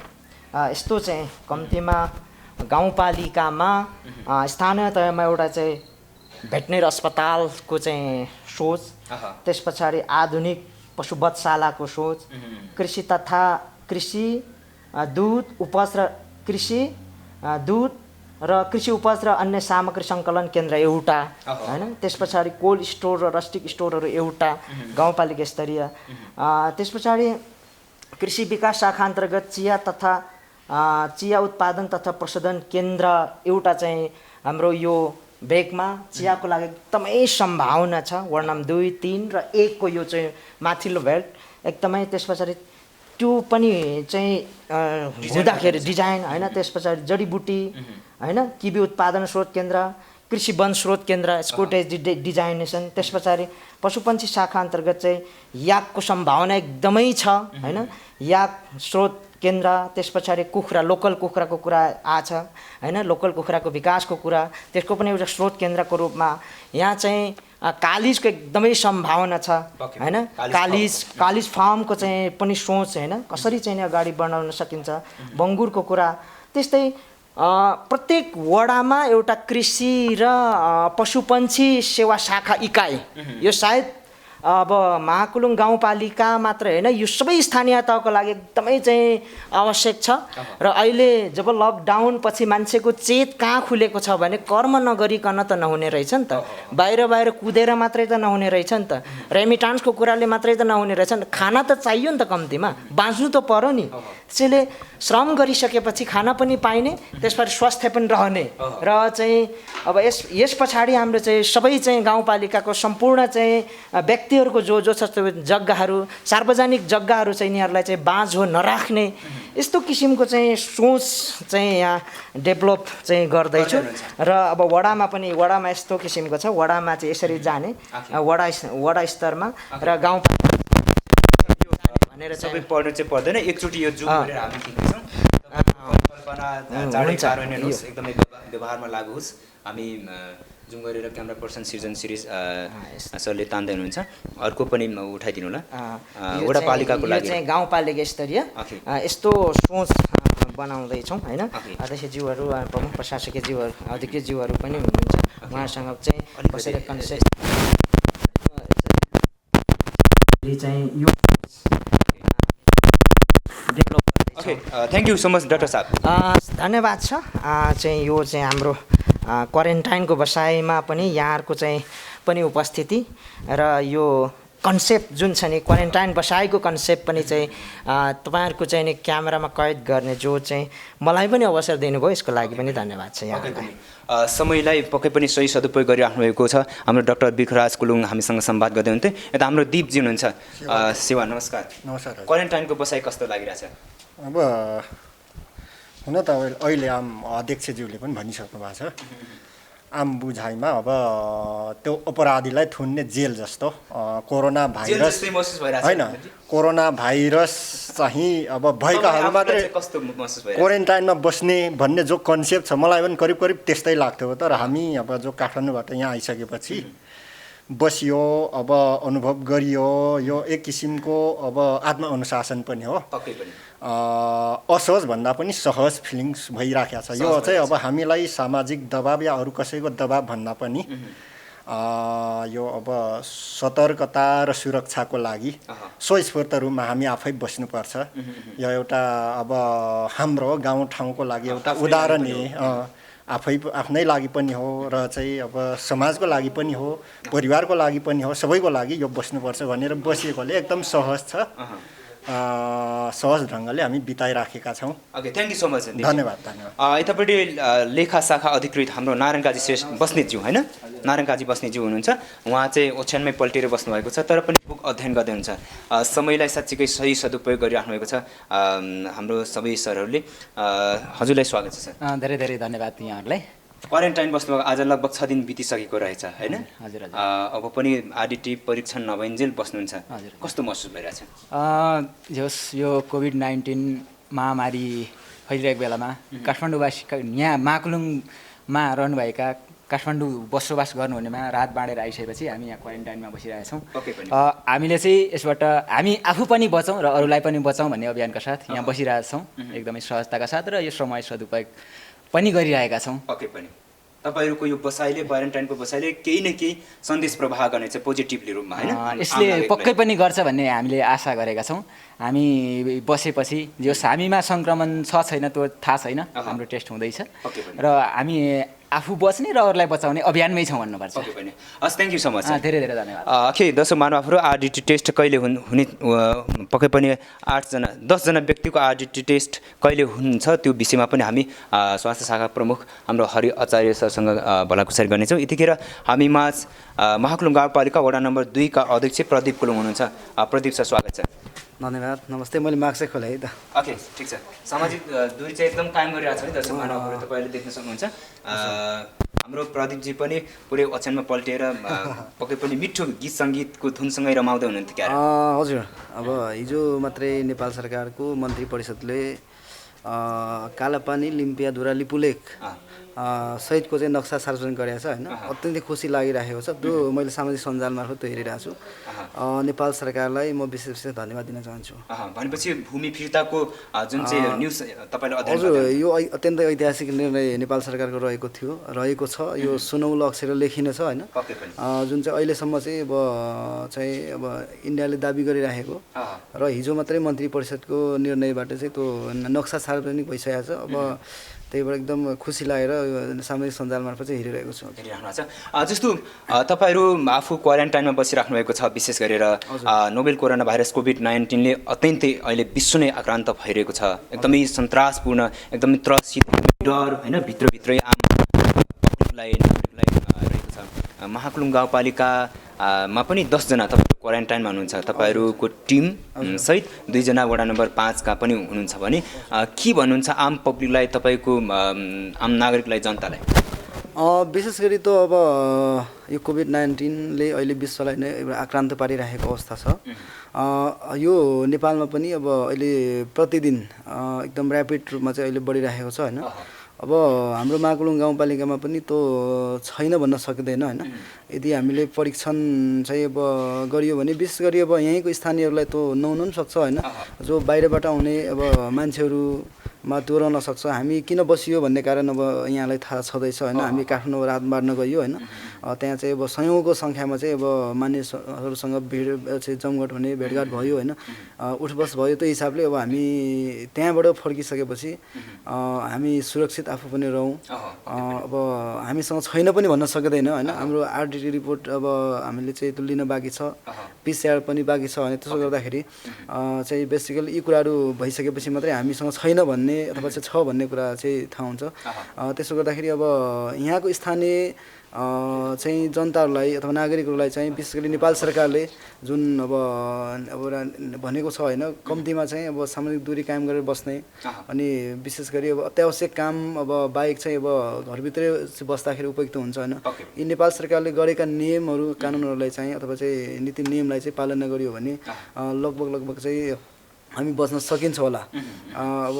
यस्तो चाहिँ कम्तीमा गाउँपालिकामा स्थानीय तहमा एउटा चाहिँ भेटनेरी अस्पतालको चाहिँ सोच, त्यस पछाडि आधुनिक पशुवधशालाको सोच, कृषि तथा कृषि दुध उपज र कृषि दुध र कृषि उपज र अन्य सामग्री सङ्कलन केन्द्र एउटा होइन, त्यस पछाडि कोल्ड स्टोर र रस्टिक स्टोरहरू एउटा गाउँपालिका स्तरीय, त्यस पछाडि कृषि विकास शाखा अन्तर्गत चिया उत्पादन तथा प्रशोधन केन्द्र एउटा चाहिँ हाम्रो यो भेगमा चियाको लागि एकदमै सम्भावना छ। वार्ड नम्बर 2, 3 र 1 को यो चाहिँ माथिल्लो भेल्ट एकदमै, त्यस पछाडि त्यो पनि चाहिँ हुँदाखेरि डिजाइन होइन, त्यस पछाडि जडीबुटी होइन, किबी उत्पादन स्रोत केन्द्र, कृषि वन स्रोत केन्द्र यसको डिजाइनेसन, त्यस पछाडि पशुपन्छी शाखा अन्तर्गत चाहिँ याकको सम्भावना एकदमै छ होइन, याक स्रोत केन्द्र, त्यस पछाडि कुखुरा, लोकल कुखुराको कुरा आछ होइन, लोकल कुखुराको विकासको कुरा, त्यसको पनि एउटा स्रोत केन्द्रको रूपमा यहाँ चाहिँ कालिजको एकदमै सम्भावना छ होइन, कालिज फार्मको चाहिँ पनि सोच होइन, कसरी चाहिँ अगाडि बढाउन सकिन्छ, बङ्गुरको कुरा, त्यस्तै प्रत्येक वडामा एउटा कृषि र पशुपन्छी सेवा शाखा इकाइ, यो सायद अब महाकुलुङ गाउँपालिका मात्र होइन, यो सबै स्थानीय तहको लागि एकदमै चाहिँ आवश्यक छ। र अहिले जब लकडाउन पछि मान्छेको चेत कहाँ खुलेको छ भने कर्म नगरिकन त नहुने रहेछ नि त, बाहिर कुदेर मात्रै त नहुने रहेछ नि त, रेमिटान्सको कुराले मात्रै त नहुने रहेछ नि त, खाना त चाहियो नि त, कम्तीमा बाँच्नु त पर्यो नि। त्यसैले श्रम गरिसकेपछि खाना पनि पाइने, त्यसपछि स्वास्थ्य पनि रहने र चाहिँ अब यस पछाडि हाम्रो चाहिँ सबै चाहिँ गाउँपालिकाको सम्पूर्ण चाहिँ व्यक्तिहरूको जो छ जग्गाहरू, सार्वजनिक जग्गाहरू चाहिँ यिनीहरूलाई चाहिँ बाँझो नराख्ने यस्तो किसिमको चाहिँ सोच चाहिँ यहाँ डेभलप चाहिँ गर्दैछु। र अब वडामा यस्तो किसिमको छ, वडामा चाहिँ यसरी जाने, वडा स्तरमा र गाउँपालिका भनेर सबै पढ्नु चाहिँ पर्दैन, एकचोटि यो जुम गरेर हामी सिक्दैछौँ। कल्पना चाँडै कार्यान्वयन होस्, एकदमै व्यवहारमा लागु होस्। हामी जुम गरेर क्यामेरा पर्सन सृजन सिरिज सरले तान्दै हुनुहुन्छ अर्को पनि उठाइदिनु होला वडापालिकाको लागि यो चाहिँ गाउँपालिका स्तरीय यस्तो सोच बनाउँदैछौँ होइन अध्यक्षज्यूहरू प्रमुख प्रशासकीयज्यूहरू अधिकृतज्यूहरू पनि हुनुहुन्छ उहाँसँग चाहिँ बसेर कन्सेप्ट चाहिँ यो develop thank you so much doctor साहब धन्यवाद छ चाहिँ यो चाहिँ हाम्रो क्वारेन्टाइनको बसाइमा पनि यहाँहरूको चाहिँ पनि उपस्थिति र यो कन्सेप्ट जुन छ नि क्वारेन्टाइन बसाइको कन्सेप्ट पनि चाहिँ तपाईँहरूको चाहिँ नि क्यामेरामा कैद गर्ने जो चाहिँ मलाई पनि अवसर दिनुभयो यसको लागि पनि धन्यवाद छ यहाँलाई समयलाई पक्कै पनि सही सदुपयोग गरिराख्नु भएको छ हाम्रो डाक्टर बिखराज कुलुङ हामीसँग संवाद गर्दै हुन्थे यता हाम्रो दिपजी हुनुहुन्छ सेवा नमस्कार नमस्कार क्वारेन्टाइनको बसाइ कस्तो लागिरहेछ अब हुन त अहिले आम अध्यक्षज्यूले पनि भनिसक्नु भएको छ आम बुझाइमा अब त्यो अपराधीलाई थुन्ने जेल जस्तो कोरोना भाइरस होइन कोरोना भाइरस चाहिँ अब भएकाहरू मात्रै क्वारेन्टाइनमा बस्ने भन्ने जो कन्सेप्ट छ मलाई पनि करिब करिब त्यस्तै लाग्थ्यो तर हामी अब जो काठमाडौँबाट यहाँ आइसकेपछि बसियो अब अनुभव गरियो यो एक किसिमको अब आत्मअनुशासन पनि हो असहज भन्दा पनि सहज फिलिङ्स भइराखेको छ यो चाहिँ अब हामीलाई सामाजिक दबाब या अरू कसैको दबाब भन्दा पनि यो अब सतर्कता र सुरक्षाको लागि स्वस्फूर्त रूपमा हामी आफै बस्नुपर्छ यो एउटा अब हाम्रो गाउँठाउँको लागि एउटा उदाहरण आफ्नै लागि पनि हो र चाहिँ अब समाजको लागि पनि हो परिवारको लागि पनि हो सबैको लागि यो बस्नुपर्छ भनेर बसिएकोले एकदम सहज छ सहज ढङ्गले हामी बिताइराखेका छौँ okay thank you so much धन्यवाद यतापट्टि लेखा शाखा अधिकृत हाम्रो नारायण काजी श्रेष्ठ बस्नेतज्यू होइन नारायण काजी बस्नेतज्यू हुनुहुन्छ उहाँ चाहिँ ओछ्यानमै पल्टिएर बस्नुभएको छ तर पनि बुक अध्ययन गर्दै हुनुहुन्छ समयलाई साँच्चीकै सही सदुपयोग गरिराख्नु भएको छ हाम्रो सबै सरहरूले हजुरलाई स्वागत छ सर धेरै धेरै धन्यवाद यहाँहरूलाई क्वारेन्टाइन बस्नुभएको आज लगभग 6 दिन बितिसकेको रहेछ होइन हजुर अब पनि आरडिटी परीक्षण नभइन्जेल बस्नुहुन्छ कस्तो महसुस भइरहेछ यो कोभिड-19 महामारी फैलिरहेको बेलामा काठमाडौँवासी यहाँ महाकुलुङमा रहनुभएका काठमाडौँ बसोबास गर्नुहुनेमा रात बाँडेर आइसकेपछि हामी यहाँ क्वारेन्टाइनमा बसिरहेछौँ हामीले चाहिँ यसबाट हामी आफू पनि बचौँ र अरूलाई पनि बचाउँ भन्ने अभियानका साथ यहाँ बसिरहेछौँ एकदमै सहजताका साथ र यो समय सदुपयोग पनि गरिरहेका छौँ पक्कै पनि तपाईँहरूको यो बसाइले क्वारेन्टाइनको बसाइले केही न केही सन्देश प्रवाह गर्ने चाहिँ पोजिटिभली रूपमा होइन यसले पक्कै पनि गर्छ भन्ने हामीले आशा गरेका छौँ हामी बसेपछि जो हामीमा सङ्क्रमण छ छैन त्यो थाहा छैन हाम्रो टेस्ट हुँदैछ र हामी आफू बच्ने र अरूलाई बचाउने अभियानमै छौँ भन्नुपर्छ हस् थ्याङ्क यू सो मच धेरै धेरै धन्यवाद दर्शक महानुभावहरू आरडिटी टेस्ट कहिले हुने पक्कै पनि 10जना व्यक्तिको आरडिटी टेस्ट कहिले हुन्छ त्यो विषयमा पनि हामी स्वास्थ्य शाखा प्रमुख हाम्रो हरि आचार्य सरसँग भलाकुसारी गर्नेछौँ यतिखेर हामी माझ महाकुलुङ गाउँपालिका वडा नम्बर 2 का अध्यक्ष प्रदीप कुलुङ हुनुहुन्छ प्रदीप सर स्वागत छ धन्यवाद नमस्ते मैले मास्क खोलेँ है त ओके ठिक छ सामाजिक दूरी चाहिँ एकदम कायम गरिरहेको छ है दर्शक महानुभावहरू तपाईँले देख्न सक्नुहुन्छ हाम्रो प्रदीपजी पनि पुरै ओछ्यानमा पल्टिएर पक्कै पनि मिठो गीत सङ्गीतको धुनसँगै रमाउँदै हुनुहुन्थ्यो क्या हजुर अब हिजो मात्रै नेपाल सरकारको मन्त्री परिषदले कालापानी लिम्पियाधुरा लिपुलेक सहितको चाहिँ नक्सा सार्वजनिक गरेको छ होइन अत्यन्तै खुसी लागिरहेको छ त्यो मैले सामाजिक सञ्जाल मार्फत त्यो हेरिरहेको छु नेपाल सरकारलाई म विशेष धन्यवाद दिन चाहन्छु भनेपछि भूमि फिर्ताको जुन चाहिँ न्युज तपाईँले अध्ययन हजुर यो अत्यन्तै ऐतिहासिक निर्णय नेपाल सरकारको रहेको छ यो सुनौलो अक्षर लेखिने छ होइन जुन चाहिँ अहिलेसम्म चाहिँ अब इन्डियाले दाबी गरिरहेको र हिजो मात्रै मन्त्री परिषदको निर्णयबाट चाहिँ त्यो नक्सा सार्वजनिक भइसकेको छ अब त्यही भएर एकदम खुसी लागेर सामाजिक सञ्जाल मार्फत चाहिँ हेरिरहेको छु जस्तो तपाईँहरू आफू क्वारेन्टाइनमा बसिराख्नु भएको छ विशेष गरेर नोभेल कोरोना भाइरस कोभिड-19ले अत्यन्तै अहिले विश्व नै आक्रान्त भइरहेको छ एकदमै सन्तासपूर्ण एकदमै त्रसित डर होइन भित्रभित्रै आमलाई रहेको छ महाकुलुङ गाउँपालिकामा पनि 10जना तपाईँ क्वारेन्टाइनमा हुनुहुन्छ तपाईँहरूको टिम सहित 2जना वडा नम्बर 5 का पनि हुनुहुन्छ भने के भन्नुहुन्छ आम पब्लिकलाई तपाईँको आम नागरिकलाई जनतालाई विशेष गरी त अब यो कोभिड-19ले अहिले विश्वलाई नै आक्रान्त पारिरहेको अवस्था छ यो नेपालमा पनि अब अहिले प्रतिदिन एकदम ऱ्यापिड रूपमा चाहिँ अहिले बढिरहेको छ होइन अब हाम्रो महाकुलुङ गाउँपालिकामा पनि त्यो छैन भन्न सकिँदैन होइन। यदि हामीले परीक्षण चाहिँ अब गरियो भने विशेष गरी अब यहीँको स्थानीयहरूलाई त्यो नहुनु पनि सक्छ होइन। जो बाहिरबाट आउने अब मान्छेहरूमा त्यो रहन सक्छ। हामी किन बसियो भन्ने कारण अब यहाँलाई थाहा छँदैछ होइन। हामी काठमाडौँ रात बाँड्न गयो होइन। त्यहाँ चाहिँ अब सयौँको सङ्ख्यामा चाहिँ अब मानिसहरूसँग भिड चाहिँ जमघट हुने भेटघाट भयो होइन। उठबस भयो। त्यो हिसाबले अब हामी त्यहाँबाट फर्किसकेपछि हामी सुरक्षित आफू पनि रहौँ। अब हामीसँग छैन पनि भन्न सकिँदैन होइन। हाम्रो आरडिटी रिपोर्ट अब हामीले चाहिँ त्यो लिन बाँकी छ, पिसिआर पनि बाँकी छ भने त्यसो गर्दाखेरि चाहिँ बेसिकली यी कुराहरू भइसकेपछि मात्रै हामीसँग छैन भन्ने अथवा चाहिँ छ भन्ने कुरा चाहिँ थाहा हुन्छ। त्यसो गर्दाखेरि अब यहाँको स्थानीय चाहिँ जनताहरूलाई अथवा नागरिकहरूलाई चाहिँ विशेष गरी नेपाल सरकारले जुन अब भनेको छ होइन, कम्तीमा चाहिँ अब सामाजिक दूरी कायम गरेर बस्ने अनि विशेष गरी अब अत्यावश्यक काम अब बाहेक चाहिँ अब घरभित्रै बस्दाखेरि उपयुक्त हुन्छ होइन। यी नेपाल सरकारले गरेका नियमहरू कानुनहरूलाई चाहिँ अथवा चाहिँ नीति नियमलाई चाहिँ पालना गरियो भने लगभग चाहिँ हामी बच्न सकिन्छ होला। अब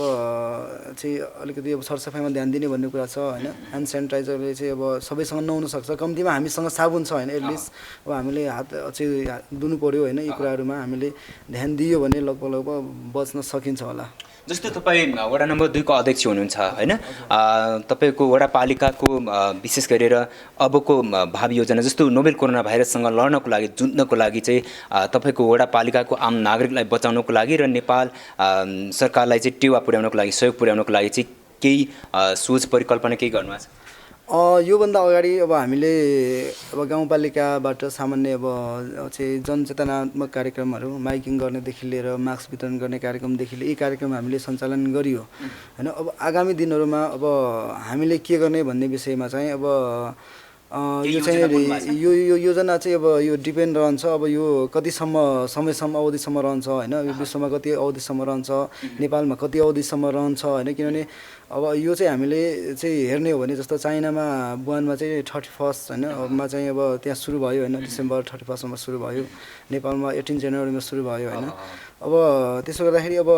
चाहिँ अलिकति अब सरसफाइमा ध्यान दिने भन्ने कुरा छ होइन। ह्यान्ड सेनिटाइजरले चाहिँ अब सबैसँग नहुन सक्छ, कम्तीमा हामीसँग साबुन छ होइन। एटलिस्ट अब हामीले हात चाहिँ धुनु पऱ्यो होइन। यी कुराहरूमा हामीले ध्यान दियो भने लगभग बच्न सकिन्छ होला। जस्तै तपाईँ वडा नम्बर 2 को अध्यक्ष हुनुहुन्छ होइन। तपाईँको वडापालिकाको विशेष गरेर अबको भावी योजना जस्तो नोभेल कोरोना भाइरससँग लड्नको लागि जुझ्नको लागि चाहिँ तपाईँको वडापालिकाको आम नागरिकलाई बचाउनको लागि र नेपाल सरकारलाई चाहिँ टेवा पुर्याउनको लागि सहयोग पुर्याउनको लागि चाहिँ केही सोच परिकल्पना केही गर्नुभएको छ? योभन्दा अगाडि अब हामीले अब गाउँपालिकाबाट सामान्य अब चाहिँ जनचेतनात्मक कार्यक्रमहरू माइकिङ गर्नेदेखि लिएर मास्क वितरण गर्ने कार्यक्रमदेखि लिएर यी कार्यक्रम हामीले सञ्चालन गरियो होइन। अब आगामी दिनहरूमा अब हामीले के गर्ने भन्ने विषयमा चाहिँ अब यो चाहिँ यो योजना चाहिँ अब यो डिपेन्ड रहन्छ। अब यो कतिसम्म समयसम्म अवधिसम्म रहन्छ होइन। यो विश्वमा कति अवधिसम्म रहन्छ, नेपालमा कति अवधिसम्म रहन्छ होइन। किनभने अब यो चाहिँ हामीले चाहिँ हेर्ने हो भने जस्तो चाइनामा वुहानमा चाहिँ 31 होइन चाहिँ अब त्यहाँ सुरु भयो होइन। डिसेम्बर 31 सुरु भयो। नेपालमा 18 जनवरीमा सुरु भयो होइन। अब त्यसो गर्दाखेरि अब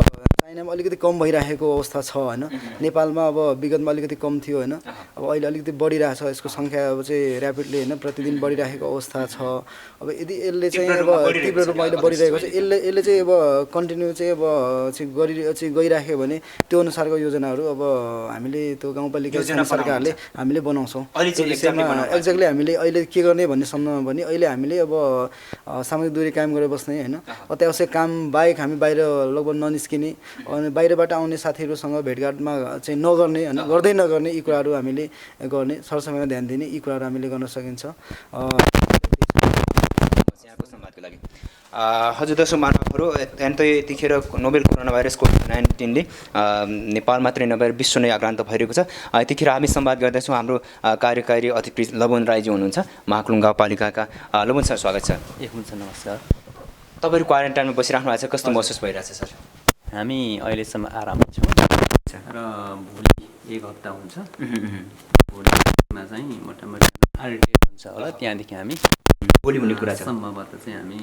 चाइनामा अलिकति कम भइरहेको अवस्था छ होइन। नेपालमा अब विगतमा अलिकति कम थियो होइन। अब अहिले अलिकति बढिरहेछ यसको सङ्ख्या अब चाहिँ ऱ्यापिडली होइन प्रतिदिन बढिरहेको अवस्था छ। अब यदि यसले चाहिँ अब तीव्र रूपमा अहिले बढिरहेको छ, यसले चाहिँ अब कन्टिन्यू चाहिँ अब चाहिँ गइराख्यो भने त्यो अनुसारको योजनाहरू अब हामीले त्यो गाउँपालिका सरकारले हामीले बनाउँछौँ। एक्ज्याक्टली हामीले अहिले के गर्ने भन्ने सम्बन्धमा भने अहिले हामीले अब सामाजिक दूरी कायम गरेर बस्ने होइन। अत्यावश्यक काम बाहेक हामी बाहिर लगभग ननिस्किने अनि बाहिरबाट आउने साथीहरूसँग भेटघाटमा चाहिँ नगर्ने होइन, गर्दै नगर्ने यी कुराहरू हामीले गर्ने, सरसफाइमा ध्यान दिने यी कुराहरू हामीले गर्न सकिन्छ। हजुर दर्शक महानुभावहरू, यतिखेर नोभेल कोरोना भाइरस कोभिड-19ले नेपाल मात्रै नभएर विश्व नै आक्रान्त भइरहेको छ। यतिखेर हामी संवाद गर्दैछौँ हाम्रो कार्यकारी अधिकृत लवन राईजी हुनुहुन्छ महाकुलुङ गाउँपालिकाका। लवन सर स्वागत छ। हुन्छ, नमस्कार। तपाईँहरू क्वारेन्टाइनमा बसिराख्नु भएको छ, कस्तो महसुस भइरहेछ सर? हामी अहिलेसम्म आराममा छौँ र भोलि 1 हप्ता हुन्छ। भोलिमा चाहिँ मोटामोटी आरटी हुन्छ होला। त्यहाँदेखि हामी भोलि हुने कुरा छ, सम्भवतः चाहिँ हामी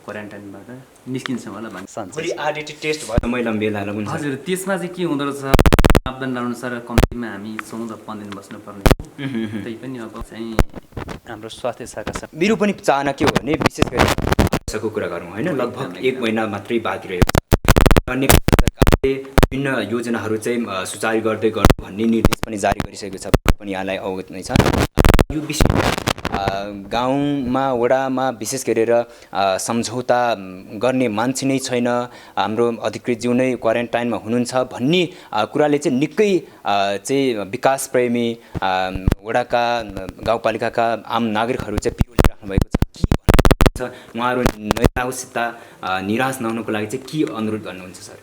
क्वारेन्टाइनबाट निस्किन्छौँ होला भन्ने सन्चै। भोलि आरटी टेस्ट भयो मैला बेला हुन्छ। हजुर, त्यसमा चाहिँ के हुँदो रहेछ मापदण्ड अनुसार कम्तीमा हामी 14-15 दिन बस्नुपर्ने हो। त्यही पनि अब चाहिँ हाम्रो स्वास्थ्य शाखा मेरो पनि चाहना के हो भने विशेष गरी को कुरा गरौँ होइन। लगभग 1 महिना मात्रै बाँकी रहेको छ। नेपाल सरकारले विभिन्न योजनाहरू चाहिँ सुचारू गर्दै गर्नु भन्ने निर्देश पनि जारी गरिसकेको छ, पनि यहाँलाई अवगत नै छ। यो विषय गाउँमा वडामा विशेष गरेर सम्झौता गर्ने मान्छे नै छैन, हाम्रो अधिकृतज्यू नै क्वारेन्टाइनमा हुनुहुन्छ भन्ने कुराले चाहिँ निकै चाहिँ विकास प्रेमी वडाका गाउँपालिकाका आम नागरिकहरू चाहिँ पिरोलिराख्नु भएको छ। उहाँहरू नयाँसित निराश नहुनुको लागि चाहिँ के अनुरोध गर्नुहुन्छ सर?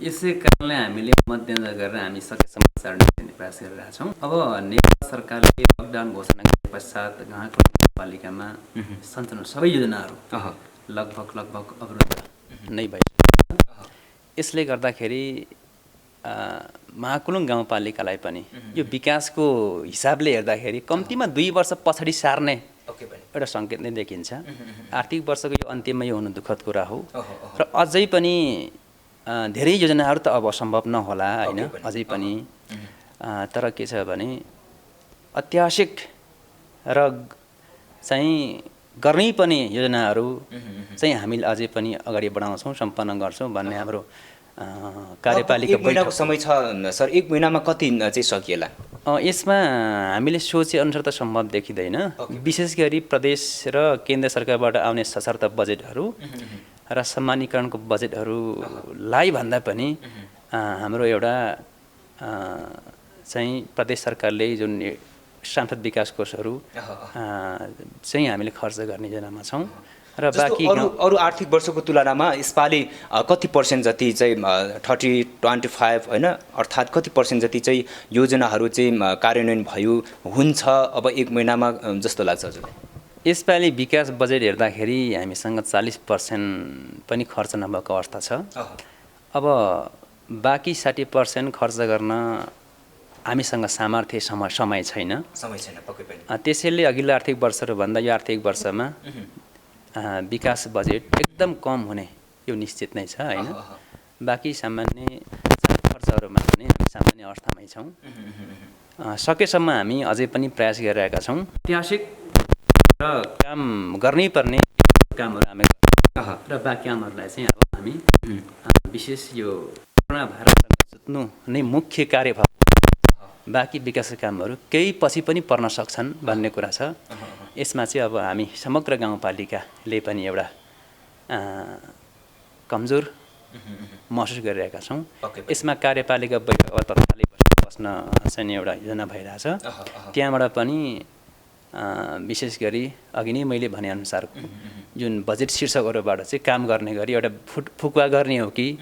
यसै कारणले हामीले मध्यनजर गरेर हामी सकेसम्म चाँडो निस्किने प्रयास गरिरहेका छौँ। अब नेपाल सरकारले लकडाउन घोषणा गरे पश्चात गाउँपालिकामा सञ्चालन सबै योजनाहरू लगभग अवरुद्ध नै भइसकेको छ। यसले गर्दाखेरि महाकुलुङ गाउँपालिकालाई पनि यो विकासको हिसाबले हेर्दाखेरि कम्तीमा 2 वर्ष पछाडि सार्ने एउटा सङ्केत नै देखिन्छ। आर्थिक वर्षको यो अन्त्यमा यो हुनु दुःखद कुरा हो र अझै पनि धेरै योजनाहरू त अब सम्भव नहोला होइन। अझै पनि तर के छ भने ऐतिहासिक र चाहिँ गर्नै पर्ने योजनाहरू चाहिँ हामीले अझै पनि अगाडि बढाउँछौँ, सम्पन्न गर्छौँ भन्ने हाम्रो कार्यपालिका एक महिनाको समय छ सर, एक महिनामा कति चाहिँ सकिएला? यसमा हामीले सोचे अनुसार त सम्भव देखिँदैन। विशेष गरी प्रदेश र केन्द्र सरकारबाट आउने सशर्त बजेटहरू र सम्मानीकरणको बजेटहरूलाई भन्दा पनि हाम्रो एउटा चाहिँ प्रदेश सरकारले जुन सांसद विकास कोषहरू चाहिँ हामीले खर्च गर्ने योजनामा छौँ र बाँकी अरू आर्थिक वर्षको तुलनामा यसपालि कति पर्सेन्ट जति चाहिँ 30-25 होइन, अर्थात् कति पर्सेन्ट जति चाहिँ योजनाहरू चाहिँ कार्यान्वयन भयो हुन्छ अब एक महिनामा जस्तो लाग्छ हजुरलाई? यसपालि विकास बजेट हेर्दाखेरि हामीसँग 40% पनि खर्च नभएको अवस्था छ। अब बाँकी 60% खर्च गर्न हामीसँग सामर्थ्य समय छैन। पक्कै पनि। त्यसैले अघिल्लो आर्थिक वर्षहरूभन्दा यो आर्थिक वर्षमा विकास बजेट एकदम कम हुने यो निश्चित नै छ होइन। बाँकी सामान्य खर्चहरूमा पनि हामी सामान्य अवस्थामै छौँ। सकेसम्म हामी अझै पनि प्रयास गरिरहेका छौँ। ऐतिहासिक र काम गर्नै पर्ने कामहरू हामी र बाँकी कामहरूलाई चाहिँ अब हामी विशेष यो कोरोना भाइरससँग जुझ्नु नै मुख्य कार्य भयो। बाँकी विकासका कामहरू केही पछि पनि पर्न सक्छन् भन्ने कुरा छ। यसमा चाहिँ अब हामी समग्र गाउँपालिकाले पनि एउटा कमजोर महसुस गरिरहेका छौँ। यसमा कार्यपालिका बैठक तत्कालै बस्न चाहिँ एउटा योजना भइरहेछ। त्यहाँबाट पनि विशेष गरी अघि नै मैले भनेअनुसार जुन बजेट शीर्षकहरूबाट चाहिँ काम गर्ने गरी एउटा फुकुवा गर्ने हो कि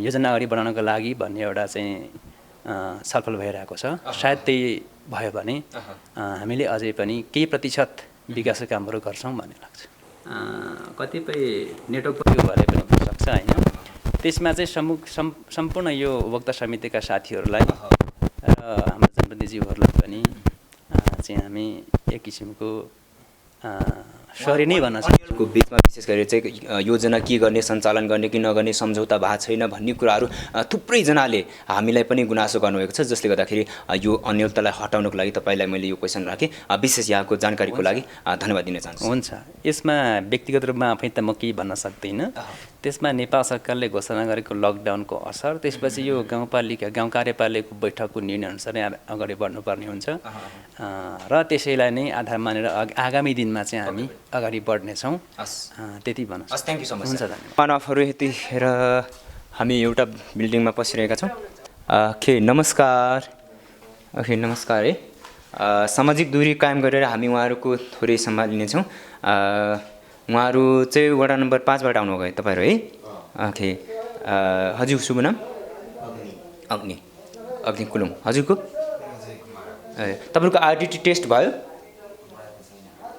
योजना अगाडि बढाउनको लागि भन्ने एउटा चाहिँ छलफल भइरहेको छ। सायद त्यही भयो भने हामीले अझै पनि केही प्रतिशत विकासका कामहरू गर्छौँ भन्ने लाग्छ। कतिपय नेटवर्क प्रयोग भएर पनि हुनसक्छ होइन। त्यसमा चाहिँ सम्पूर्ण यो उपभोक्ता समितिका साथीहरूलाई र हाम्रो जनप्रतिनिधिज्यूहरूलाई पनि चाहिँ हामी एक किसिमको सरी नै भन्न सक्छौँ। बिचमा विशेष गरी चाहिँ योजना के गर्ने, सञ्चालन गर्ने कि नगर्ने सम्झौता भएको छैन भन्ने कुराहरू थुप्रैजनाले हामीलाई पनि गुनासो गर्नुभएको छ, जसले गर्दाखेरि यो अन्यलतालाई हटाउनको लागि तपाईँलाई मैले यो क्वेसन राखेँ। विशेष यहाँको जानकारीको लागि धन्यवाद दिन चाहन्छु। हुन्छ। यसमा व्यक्तिगत रूपमा आफै त म केही भन्न सक्दिनँ। त्यसमा नेपाल सरकारले घोषणा गरेको लकडाउनको असर, त्यसपछि यो गाउँ कार्यपालिकाको बैठकको निर्णयअनुसारै अगाडि बढ्नुपर्ने हुन्छ र त्यसैलाई नै आधार मानेर आगामी दिनमा चाहिँ हामी अगाडि बढ्नेछौँ। त्यति भन्न सक्छु। Thank you so much. हुन्छ, धन्यवाद। मानवहरू यतिखेर हामी एउटा बिल्डिङमा पसिरहेका छौँ। नमस्कार नमस्कार है। सामाजिक दूरी कायम गरेर हामी उहाँहरूको थोरै सम्मान लिनेछौँ। उहाँहरू चाहिँ वडा नम्बर 5बाट आउनुभयो तपाईँहरू है। हजुर शुभ नाम? अग्नि कुलुङ। हजुरको? तपाईँको आइडेन्टिटी टेस्ट भयो?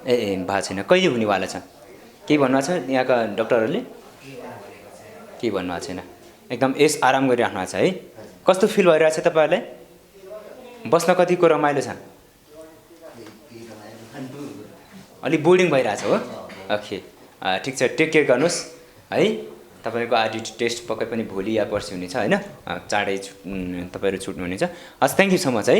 भएको छैन। कहिले हुनेवाला छ? केही भन्नुभएको छ यहाँका डक्टरहरूले? केही भन्नुभएको छैन। एकदम आराम गरिराख्नु भएको छ है। कस्तो फिल भइरहेछ तपाईँहरूलाई? बस्न कतिको रमाइलो छ? अलिक बोर्डिङ भइरहेछ हो? ओके, ठिक छ। टेक केयर गर्नुहोस् है। तपाईँको आइडेन्टिटी टेस्ट पक्कै पनि भोलि या पर्सि हुनेछ होइन। चाँडै तपाईँहरू छुट्नुहुनेछ। हस्, थ्याङ्क यू सो मच है।